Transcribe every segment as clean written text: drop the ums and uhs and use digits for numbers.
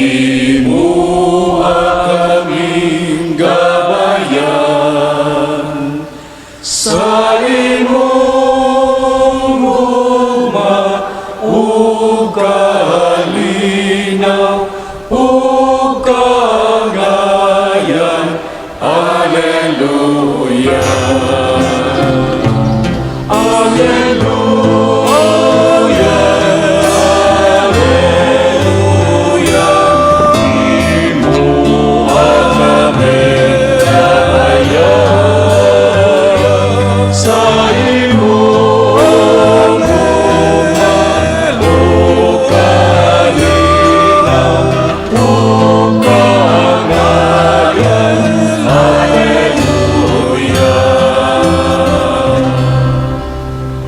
Himuha kaming gabayan sa imong gugma ug kalinaw ug kagayan. Alleluia. Alleluia. Alleluia. Himuha kaming gabayan sa imong gugma ug kalinaw ug kagayan.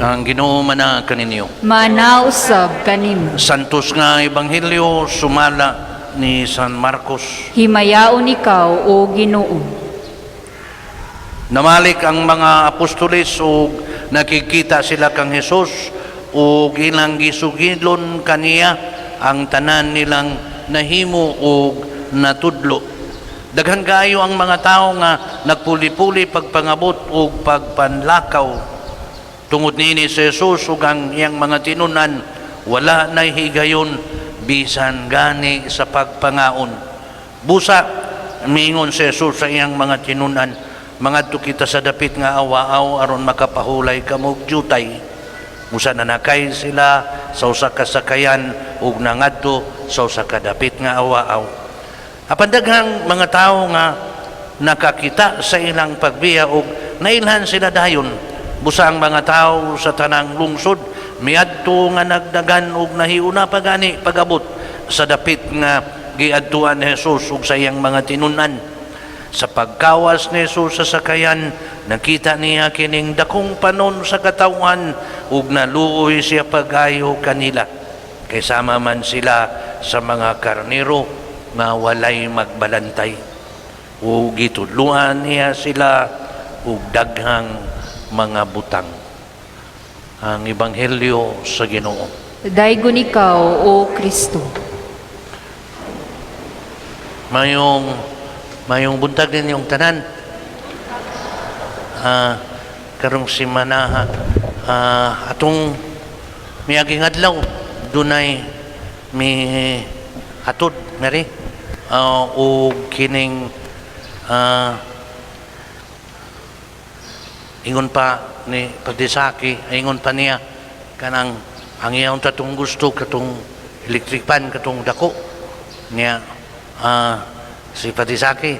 Ang Ginoo mana kaninyo. Manausab kanimo. Santos nga Ebanghelyo sumala ni San Marcos. Himayaon ikaw o Ginoo. Namalik ang mga apostoles ug nakikita sila kang Hesus ug ilang gisugilon kaniya ang tanan nilang nahimo ug natudlo. Daghan kaayo ang mga tao nga nagpuli-puli pagpangabot ug pagpanlakaw. Tungod niini si Jesus ug ang iyang mga tinunan wala nay higayon bisan gani sa pagpangaon. Busa miingon si Jesus sa iyang mga tinunan, mangadto kita sa dapit nga awaaw aron makapahulay kamo og jutay. Busa nanakay sila sa usa ka sakayan ug nangadto sa usa ka dapit nga awaaw. Apan daghang mga tawo nga nakakita sa ilang pagbiya ug nailhan sila dayon. Busa ang mga tao sa tanang lungsod miadto nga nagdagan ug nahiuna pa gani pagabot sa dapit nga giadtuan ni Jesus ug sa iyang mga tinunan. Sa pagkawas ni Jesus sa sakayan, nakita niya kining dakong panon sa katawan ug naluoy siya pagayo kanila. Kay sama man sila sa mga karnero nga walay magbalantay. Ug gitudluan niya sila ug daghang mga butang. Ang Ebanghelyo sa Ginoo. Daygon ikaw o Kristo. Mayong buntag din yung tanan. Karong simana atong miaging adlaw dunay mi hatod meri o kining ingon pa ni Padisaki, ingon pa niya kanang ang iyang tatong gusto katong electric pan katong dako niya si Padisaki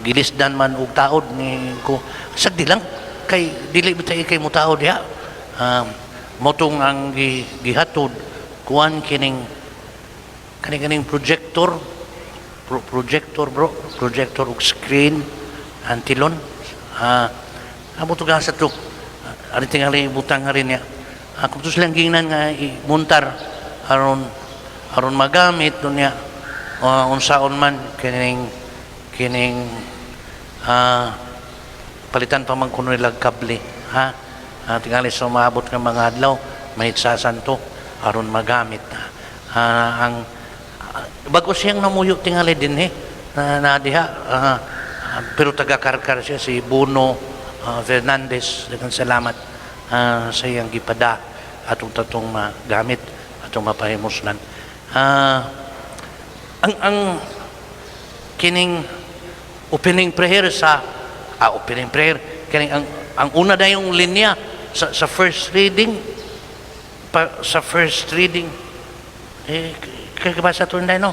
gilisdan man og taod ni ko sagdi lang kay dili bitay kay mo taod ya motong ang gihatod kuan kining projector ug screen antilon amo to gasa to ari tingali butang nga rin niya kung to silang gingnan nga imuntar aron magamit do niya unsaon man kining palitan pa man kuno nilang kable tingali sa maabot ng mga adlaw may sasanto aron magamit ang bago siyang namuyo tingali din na diha pero taga-karkar siya si Bono Fernandez, daghang salamat sa iyang gipada atong tatong magamit atong mapahimoslan. Ang kining opening prayer kining ang una na yung linya sa first reading kaya ba sa tunday no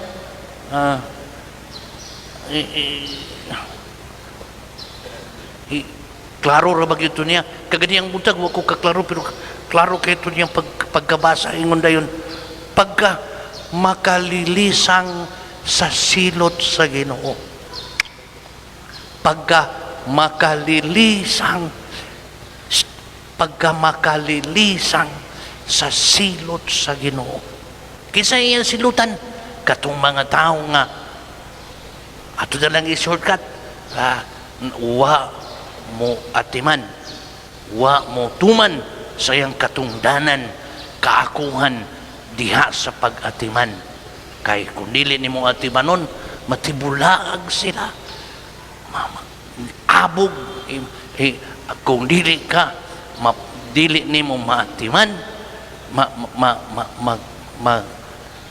klaro ra bagyo niya kaganiyang buntag wa ko kaklaro pero klaro kay ito niyang pagkabasa ingon dayon pagka makalilisang sa silot sa Ginoo pagka makalilisang sa silot sa Ginoo kinsa iyang silutan katong mga tao nga ato na lang i-shortcut wa mo atiman wa mo tuman sa iyang katungdanan kaakuhan diha sa pag-atiman Kay kung dili nimo atimanon, matibulaag sila. Abog. Kung dili ka, dili nimo maatiman,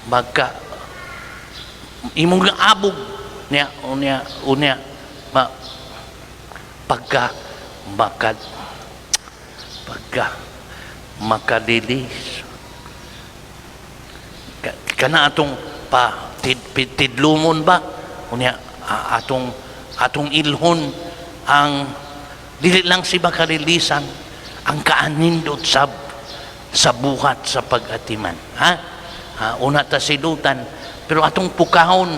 magka imong abog niya unya pagka makadilis kana atong tidlumon ba unya atong ilhon ang dili lang si makalilisan ang kaanindot sa buhat sa pag-atiman. Una ta silutan, pero atong pukahon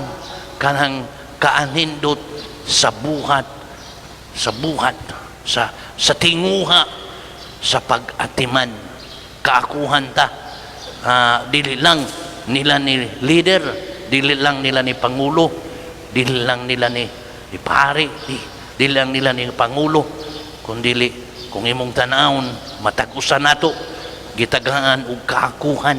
kanang kaanindot sa buhat, sa tinguha, sa pag-atiman. Kaakuhan ta. Dili lang nila ni leader, dili lang nila ni Pangulo, dili lang nila ni pari, dili lang nila ni Pangulo, kundi kung imong tanawon matag-usa nato gitagaan og kaakuhan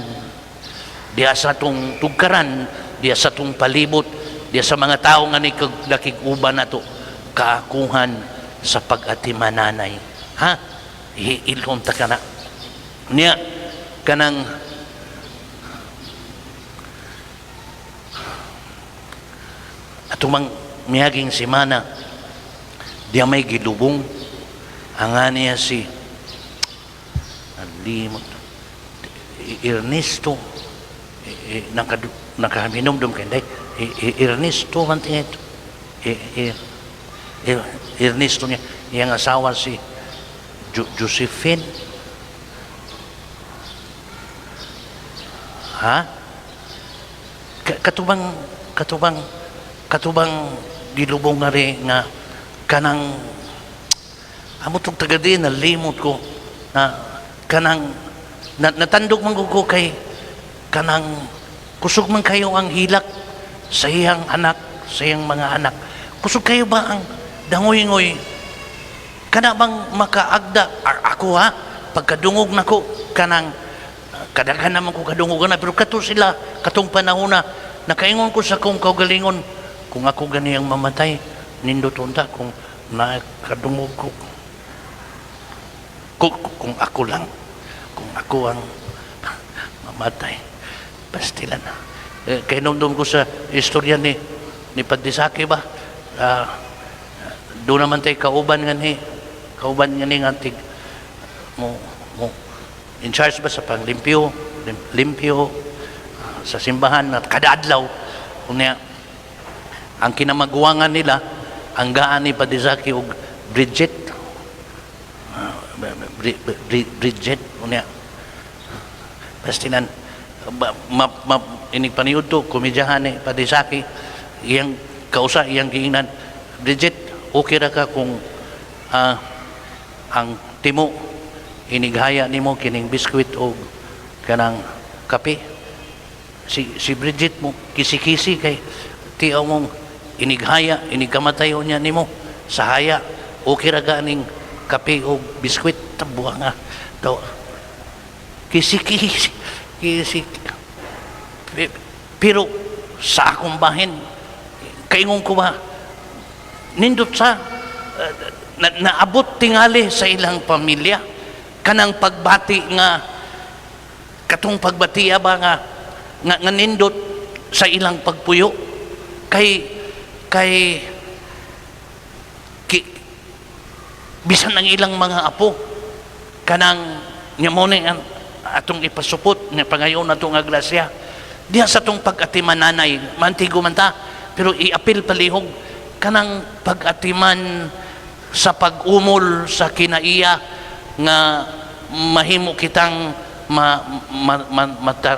diya sa tong tugkaran, diya sa tong palibot, diya sa mga tawo nga nakig-uban nato kaakuhan sa pag-atimananay. Ilhom ta kana niya kanang atumang miyaging semana diya may gilubong ang niya si Ernesto nakaminom-dum kanday Ernesto man tingit Ernesto niya iyang asawa si Josephine katubang gilubong nga rin nga kanang amo tong tagadi na limot ko na kanang natandog man ko kay kanang kusog man kayo ang hilak sa iyang anak, sa iyang mga anak. Kusog kayo ba ang dangoy-ngoy kana bang makaagda ako pagkadungog nako kanang kadaghan naman ko kadungog na pero kato sila katong panahon na nakaingon ko sa kong kaugalingon kung ako ganiyang mamatay nindot unta kung nakadungog ko kung ako lang, kung ako ang mamatay, pastilan na. Kaya nung ko sa istorya ni Padisaki ba, doon naman tayo kauban nga ni antig mo in charge ba sa panglimpyo, sa simbahan at kada adlaw, kunya ang kinamaguwangan nila, ang gaan ni Padisaki og Bridget, unya pastinan inig paniud to komedyahan ni Padisaki iyang kausa iyang giingnan Bridget okay ra ka kung ang timo inighaya nimo kining biskwit o kanang kape si Bridget mo kisi-kisi kay tiaw mong inighaya inigkamatayo niya nimo sa haya okay ra ka ning kape o biskwit tabuha nga daw kisi pero sa akong bahin kaingon ko ba nindot sa naabot tingali sa ilang pamilya kanang pagbati nga katong pagbatiya ba nga nindot sa ilang pagpuyo kay bisan ang ilang mga apo kanang nya mo ni atong ipasupot nga pangayon natong nga grasya diha sa tong pag-atiman nanay mantigo man ta pero iapil palihog kanang pag-atiman sa pag-umol sa kinaiya nga mahimo kitang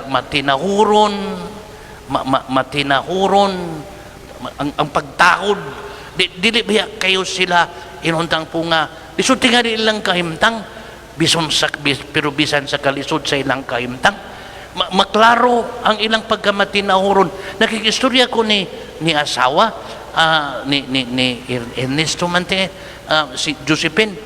matinahuron ang pagtaod dili ba kayo sila inuntang po nga lisod tingali ilang kahimtang pero bisan sa kalisod sa ilang kahimtang maklaro ang ilang pagkamatinahuron nakikistorya ko ni asawa ni Ernesto Mante si Josephine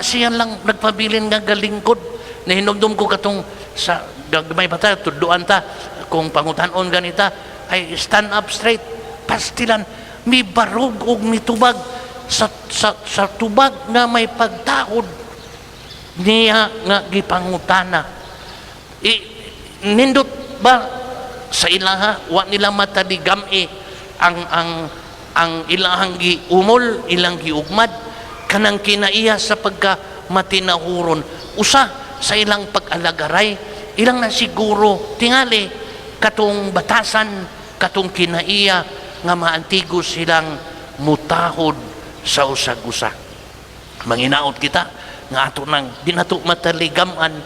siya lang nagpabilin nga galingkod na hinugdom ko katong sa gagmay ba ta, tuduan ta, kung pangutanon ganita, ay stand up straight, pastilan, may barog og mitubag, sa tubag nga may pagtaod, niya nga gipangutana. Nindot ba sa ilaha, wa nila mataligam ang ilahang giumol, ilang giugmad, kanang kinaiya sa pagka matinahuron. Usa sa ilang pag-alagaray, ilang na siguro tingali katong batasan, katong kinaiya nga maantigo silang mutahod sa usag-usa. Manginaot kita nga ato nang di nato mataligaman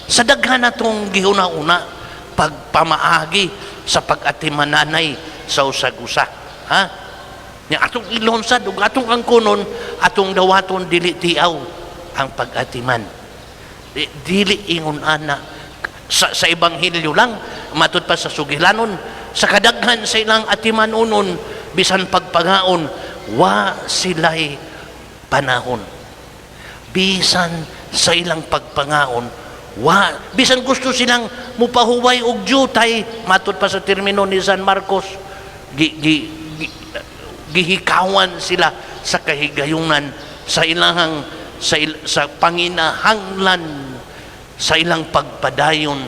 sa daghan natong gihuna-una pagpamaagi sa pag-atimananay sa usag-usa. Ha? Nya atong ilonsad ug atong angkonon, atong dawaton dili tiaw ang pag-atiman. Dili ingon ana sa ebanghelyo lang, matud pa sa sugilanon, sa kadaghan sa ilang atimanunon bisan pagpangaon, wa sila'y panahon. Bisan sa ilang pagpangaon, bisan gusto silang mupahuway og jutay, matud pa sa termino ni San Marcos, gihikawan sila sa kahigayunan, sa ilahang sa panginahanglan, sa ilang pagpadayon,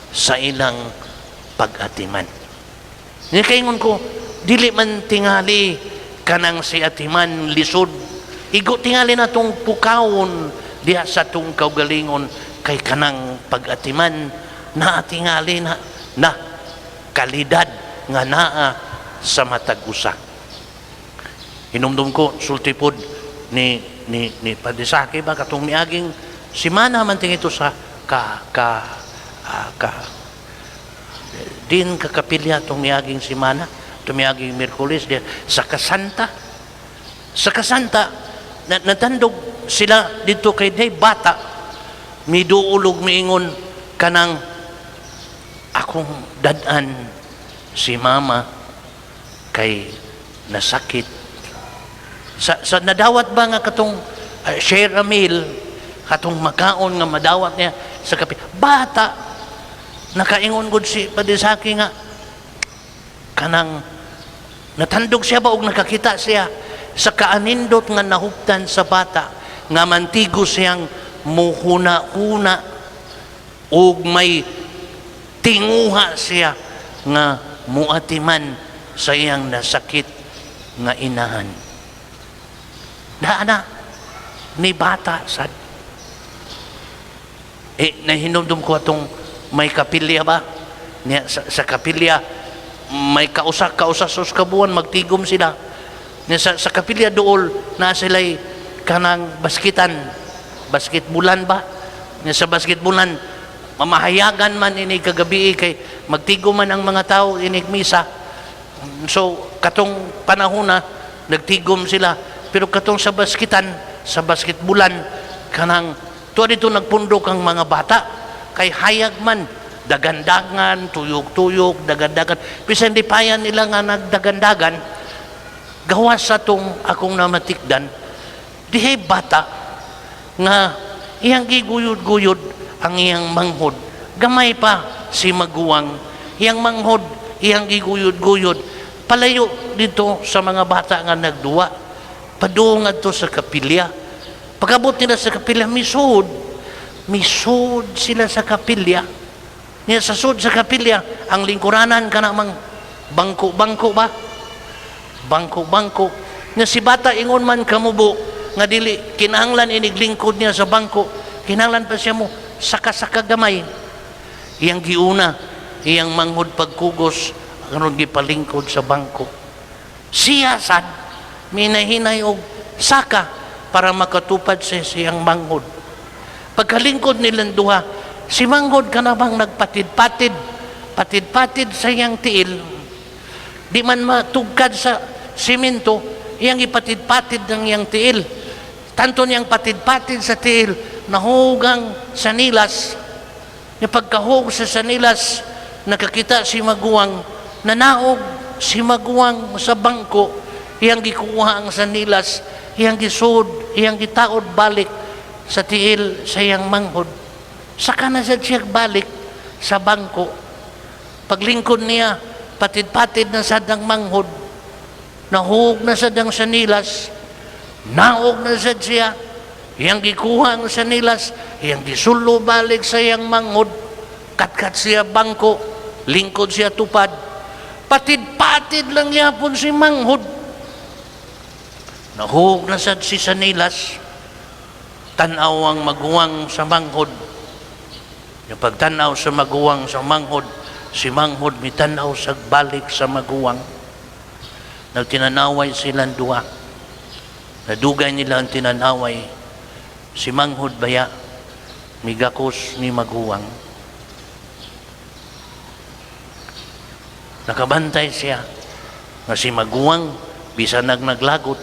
sa ilang pag-atiman. Ni kaingon ko, dili man tingali kanang si atiman lisod, igo tingali na tong pukawon diha sa tong kaugalingon, kay kanang pag-atiman na tingali na kalidad nga naa sa matag usa. Hinumdum ko sultipod ni Padisaki ba katong miaging simana man ting ito sa din kakapilya tong miaging simana, tumiaging Miyerkules sa Kasanta. Sa Kasanta natandog sila dito kay day bata miduulog miingon kanang akong dadan si mama kay nasakit sa nadawat ba nga katong share a meal, katong makaon nga madawat niya sa kape, bata nakaingon gud si Padisaki nga kanang natandog siya ba og nakakita siya sa kaanindot nga nahuptan sa bata nga mantigo siyang muhuna-huna og may tinguha siya nga muatiman sa iyang nasakit nga inahan. Naana ni bata sad. Nahinumdum ko atong may kapilya ba? Sa kapilya may kausa sus kabuan magtigom sila. Sa kapilya dool na sila'y kanang basketbulan ba? Sa basketbulan mamahayagan man ini kagabi kay magtigom man ang mga tao inig misa. So katong panahon na nagtigom sila, pero katong sa basketbulan kanang tuwa dito nagpundok ang mga bata kay hayag man dagandagan, tuyok-tuyok, dagandagan, bisan di payan nila nga nagdagandagan, gawas sa tong akong namatikdan, dihay bata nga iyang giguyod-guyod ang iyang manghod, gamay pa si maguwang, iyang manghod, iyang giguyod-guyod, palayo dito sa mga bata nga nagduwa, padungad to sa kapilya. Pagabot nila sa kapilya, misud sila sa kapilya. Niya sa sud sa kapilya, ang lingkuranan ka namang bangko-bangko ba? Bangko-bangko. Niya si bata ingon man kamubo, nga dili, kinahanglan iniglingkod niya sa bangko, kinahanglan pa siya mo, saka-saka gamay. Iyang giuna, iyang manghod pagkugos, karon gipalingkod sa bangko. Siya sad, minahinay og saka para makatupad sa siyang manghod. Pagkalingkod nilang duha, si manghod ka namang nagpatid-patid sa iyang tiil, di man matugkad sa simento, iyang ipatid-patid ng iyang tiil. Tanto niyang patid-patid sa tiil, nahugang sa nilas. Pagkahug sa sanilas, nakakita si maguwang, nanaog si maguwang sa bangko, iyang gikuha ang sanilas, iyang gisud, iyang gitaod balik sa tiil sa iyang manghod. Saka na siya balik, sa bangko. Paglingkod niya, patid-patid na sadang manghod, nahug na sadang sanilas, naog na sad siya, iyang gikuha ang sanilas, iyang gisulo balik sa iyang manghod, katkat siya bangko, lingkod siya tupad, patid-patid lang yapon si manghod, nahug na sad si sanilas, tanaw ang maguwang sa manghod. Yung pagtanaw sa maguwang sa manghod, si manghod mitanaw sa balik sa maguwang. Nagtinanaway silang duha. Nadugay nila ang tinanaway. Si manghod baya, migakos ni maguwang. Nakabantay siya nga si maguwang bisan naglagot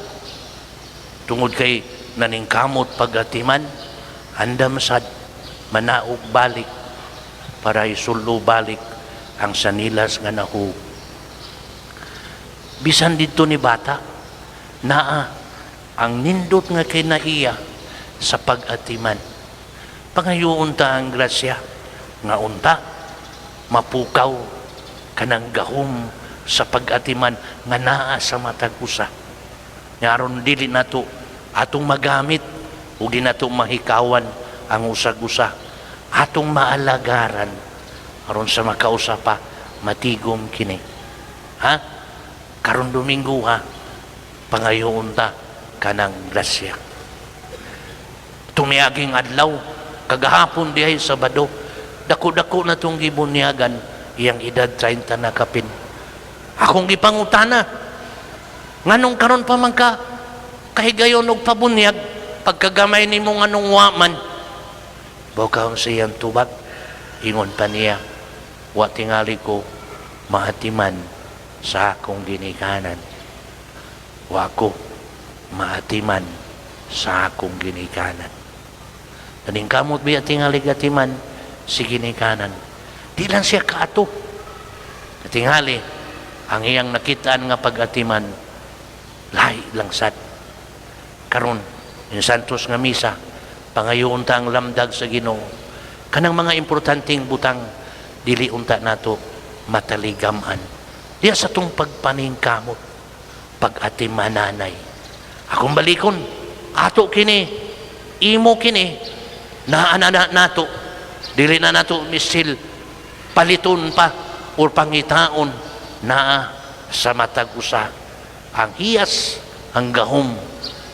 tungod kay naningkamot pagatiman, andam sad manaog balik para isulo balik ang sanilas nga nahug. Bisan dito ni bata, naa ang nindot nga kinaiya sa pag-atiman. Pangayoon ta ang grasya nga unta, mapukaw kanang gahom sa pag-atiman nga naa sa matag usa. Ngaron dili nato atong magamit ug di nato mahikawan ang usag-usa, atong maalagaran aron sa makausa pa matigom kini. Ha? Karon Domingo ha, pangayoon ta kanang grasya. Tumiaging adlaw, kagahapon dihay Sabado, dako-dako na tong gibunyagan, iyang edad 30 na kapin. Akong gipangutana, nganong karon pa man ka kahigayon og pabunyag, pagkagamay nimo nganong waman, bawkaon sa iyang tubag, ingon pa niya, wa tingali ko maatiman sa akong ginikanan. Wa ko maatiman sa akong ginikanan. Kaning kamot biya tingali gatiman si ginikanan. Di lang siya kaato. Tingali, ang iyang nakitaan nga pag-atiman, lahi lang sad. Karon, yung Santos nga misa, pangayoon ta ang lamdag sa Ginoo. Kanang mga importanteng butang, dili unta nato mataligaman. Diya sa tong pagpaningkamot, pag-atimananay. Akong balikon, ato kini, imo kini, naanana nato, dili na nato misil, paliton pa, o pangitaon, na sa matag usa. Ang hiyas, ang gahom,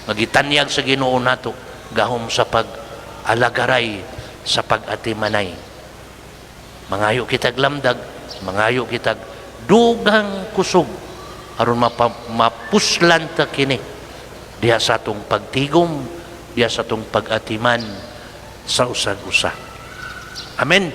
magitanyag sa Ginoo nato, gahom sa pag-alagaray, sa pag-atimanay. Mangayo kitag lamdag, mangayo kitag dugang kusog aron mapuslan ta kini diha sa atong pagtigom, diha sa atong pag-atiman sa usag-usa. Amen.